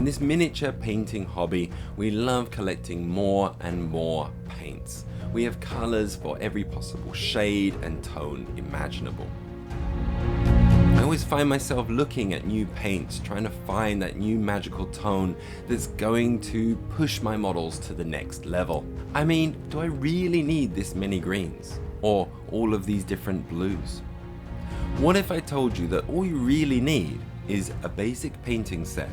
this miniature painting hobby, we love collecting more and more paints. We have colors for every possible shade and tone imaginable. I always find myself looking at new paints, trying to find that new magical tone that's going to push my models to the next level. I mean, do I really need this many greens? Or all of these different blues? What if I told you that all you really need is a basic painting set,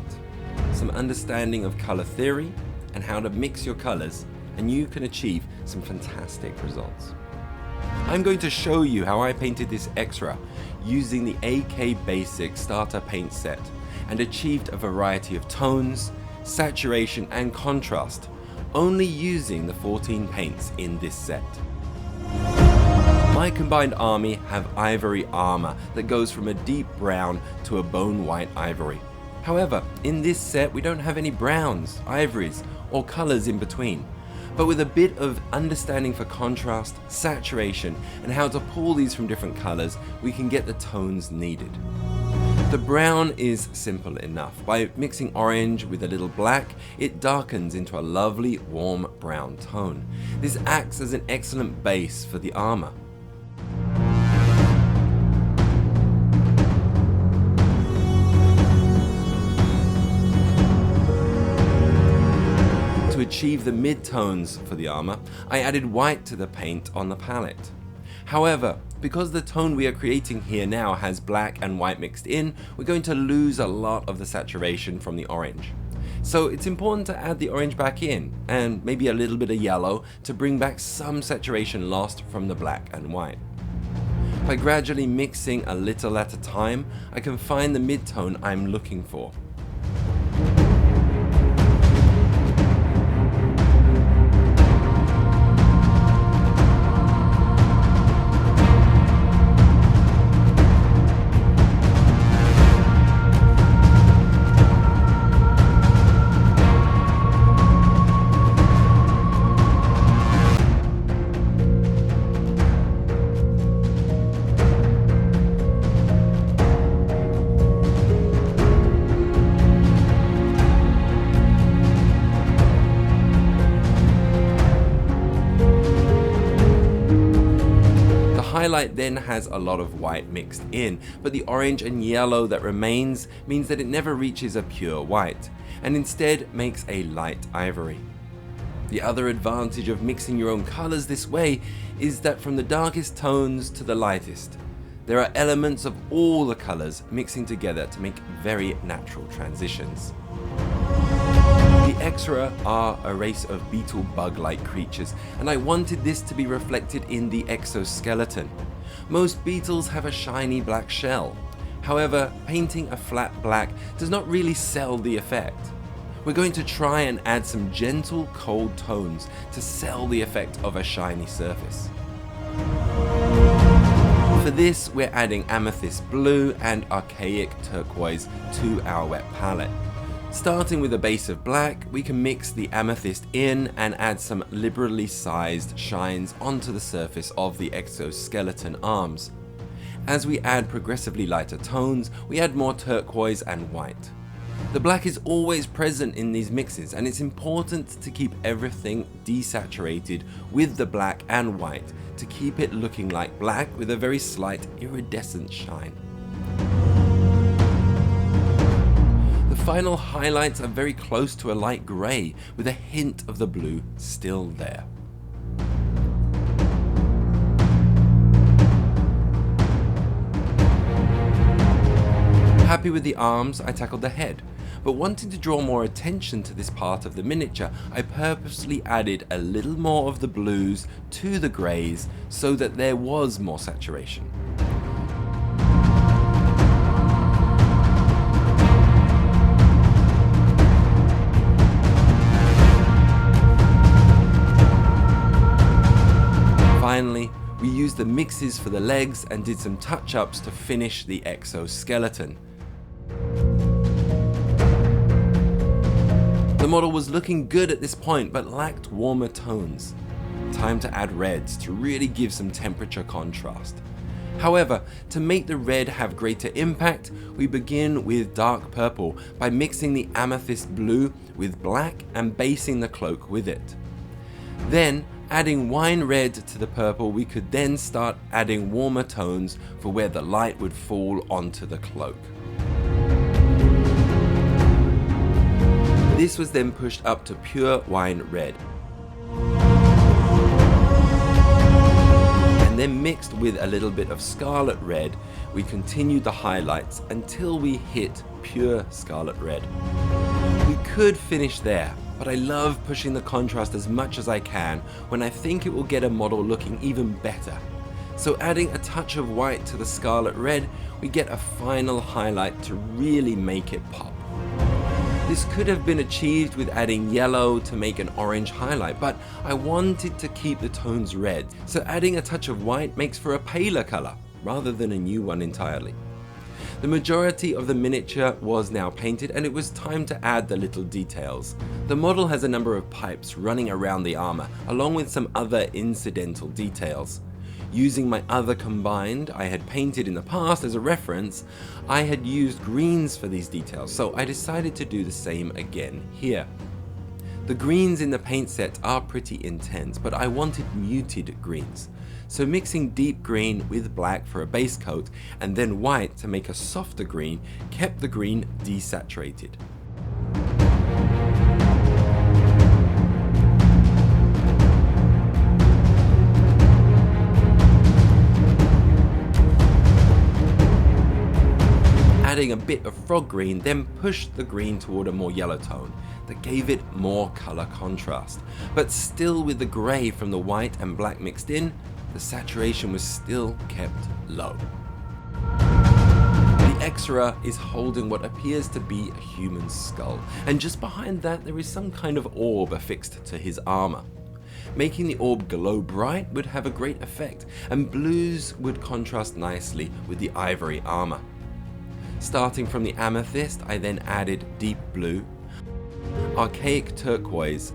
some understanding of color theory, and how to mix your colors, and you can achieve some fantastic results? I'm going to show you how I painted this Exra using the AK Basic Starter Paint Set and achieved a variety of tones, saturation and contrast, only using the 14 paints in this set. My combined army have ivory armor that goes from a deep brown to a bone white ivory. However, in this set we don't have any browns, ivories or colors in between. But with a bit of understanding for contrast, saturation, and how to pull these from different colors, we can get the tones needed. The brown is simple enough. By mixing orange with a little black, it darkens into a lovely warm brown tone. This acts as an excellent base for the armor. To achieve the mid-tones for the armor, I added white to the paint on the palette. However, because the tone we are creating here now has black and white mixed in, we're going to lose a lot of the saturation from the orange. So it's important to add the orange back in, and maybe a little bit of yellow to bring back some saturation lost from the black and white. By gradually mixing a little at a time, I can find the mid-tone I'm looking for. Highlight then has a lot of white mixed in, but the orange and yellow that remains means that it never reaches a pure white, and instead makes a light ivory. The other advantage of mixing your own colors this way is that from the darkest tones to the lightest, there are elements of all the colors mixing together to make very natural transitions. The Exra are a race of beetle bug-like creatures, and I wanted this to be reflected in the exoskeleton. Most beetles have a shiny black shell. However, painting a flat black does not really sell the effect. We're going to try and add some gentle cold tones to sell the effect of a shiny surface. For this, we're adding amethyst blue and archaic turquoise to our wet palette. Starting with a base of black, we can mix the amethyst in and add some liberally sized shines onto the surface of the exoskeleton arms. As we add progressively lighter tones, we add more turquoise and white. The black is always present in these mixes, and it's important to keep everything desaturated with the black and white to keep it looking like black with a very slight iridescent shine. The final highlights are very close to a light grey, with a hint of the blue still there. Happy with the arms, I tackled the head, but wanting to draw more attention to this part of the miniature, I purposely added a little more of the blues to the greys so that there was more saturation. Finally, we used the mixes for the legs and did some touch-ups to finish the exoskeleton. The model was looking good at this point, but lacked warmer tones. Time to add reds to really give some temperature contrast. However, to make the red have greater impact, we begin with dark purple by mixing the amethyst blue with black and basing the cloak with it. Then, adding wine red to the purple, we could then start adding warmer tones for where the light would fall onto the cloak. This was then pushed up to pure wine red, and then mixed with a little bit of scarlet red, we continued the highlights until we hit pure scarlet red. We could finish there, but I love pushing the contrast as much as I can when I think it will get a model looking even better. So adding a touch of white to the scarlet red, we get a final highlight to really make it pop. This could have been achieved with adding yellow to make an orange highlight, but I wanted to keep the tones red, so adding a touch of white makes for a paler color rather than a new one entirely. The majority of the miniature was now painted, and it was time to add the little details. The model has a number of pipes running around the armor, along with some other incidental details. Using my other combined I had painted in the past as a reference, I had used greens for these details, so I decided to do the same again here. The greens in the paint set are pretty intense, but I wanted muted greens. So mixing deep green with black for a base coat and then white to make a softer green kept the green desaturated. Adding a bit of frog green then pushed the green toward a more yellow tone that gave it more color contrast, but still with the grey from the white and black mixed in, the saturation was still kept low. The Exra is holding what appears to be a human skull, and just behind that there is some kind of orb affixed to his armor. Making the orb glow bright would have a great effect, and blues would contrast nicely with the ivory armor. Starting from the amethyst, I then added deep blue, archaic turquoise,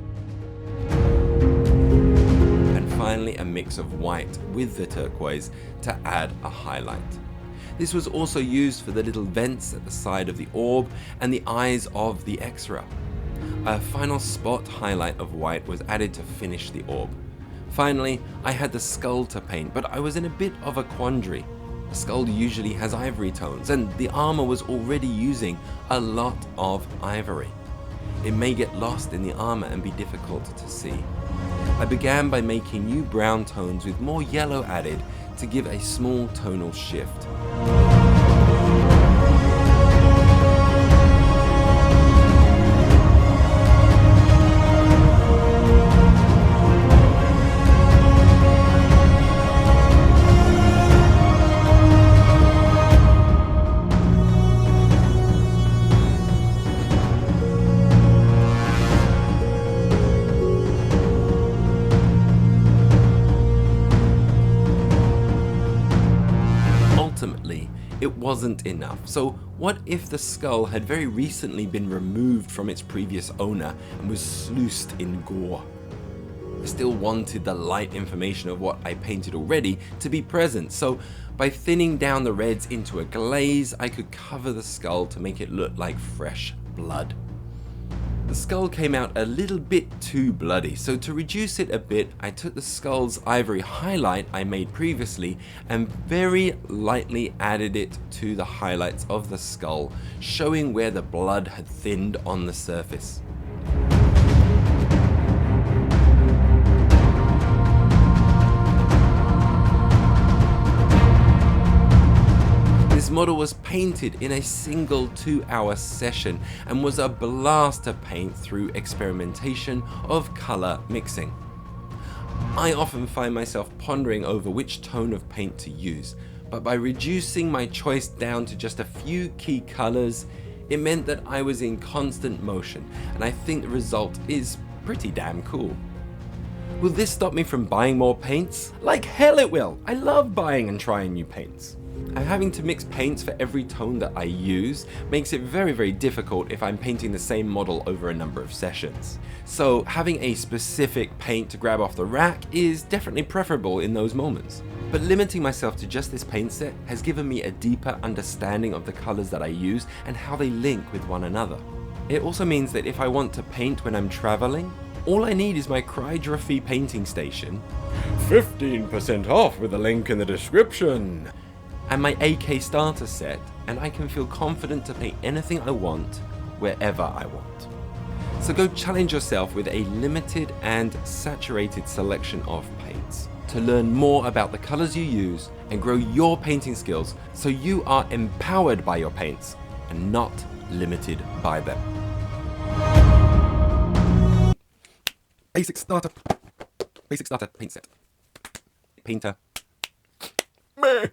and finally a mix of white with the turquoise to add a highlight. This was also used for the little vents at the side of the orb and the eyes of the Exra. A final spot highlight of white was added to finish the orb. Finally, I had the skull to paint, but I was in a bit of a quandary. The skull usually has ivory tones, and the armor was already using a lot of ivory. It may get lost in the armor and be difficult to see. I began by making new brown tones with more yellow added to give a small tonal shift. Ultimately, it wasn't enough. So what if the skull had very recently been removed from its previous owner and was sluiced in gore? I still wanted the light information of what I painted already to be present, so by thinning down the reds into a glaze, I could cover the skull to make it look like fresh blood. The skull came out a little bit too bloody, so to reduce it a bit, I took the skull's ivory highlight I made previously and very lightly added it to the highlights of the skull, showing where the blood had thinned on the surface. This model was painted in a single 2-hour session and was a blast to paint through experimentation of color mixing. I often find myself pondering over which tone of paint to use, but by reducing my choice down to just a few key colors, it meant that I was in constant motion, and I think the result is pretty damn cool. Will this stop me from buying more paints? Like hell it will! I love buying and trying new paints. Having to mix paints for every tone that I use makes it very difficult if I'm painting the same model over a number of sessions. So having a specific paint to grab off the rack is definitely preferable in those moments. But limiting myself to just this paint set has given me a deeper understanding of the colors that I use and how they link with one another. It also means that if I want to paint when I'm traveling, all I need is my Cryography painting station, 15% off with a link in the description, and my AK starter set, and I can feel confident to paint anything I want, wherever I want. So go challenge yourself with a limited and saturated selection of paints to learn more about the colors you use and grow your painting skills so you are empowered by your paints and not limited by them. Basic starter paint set. Painter. Meh.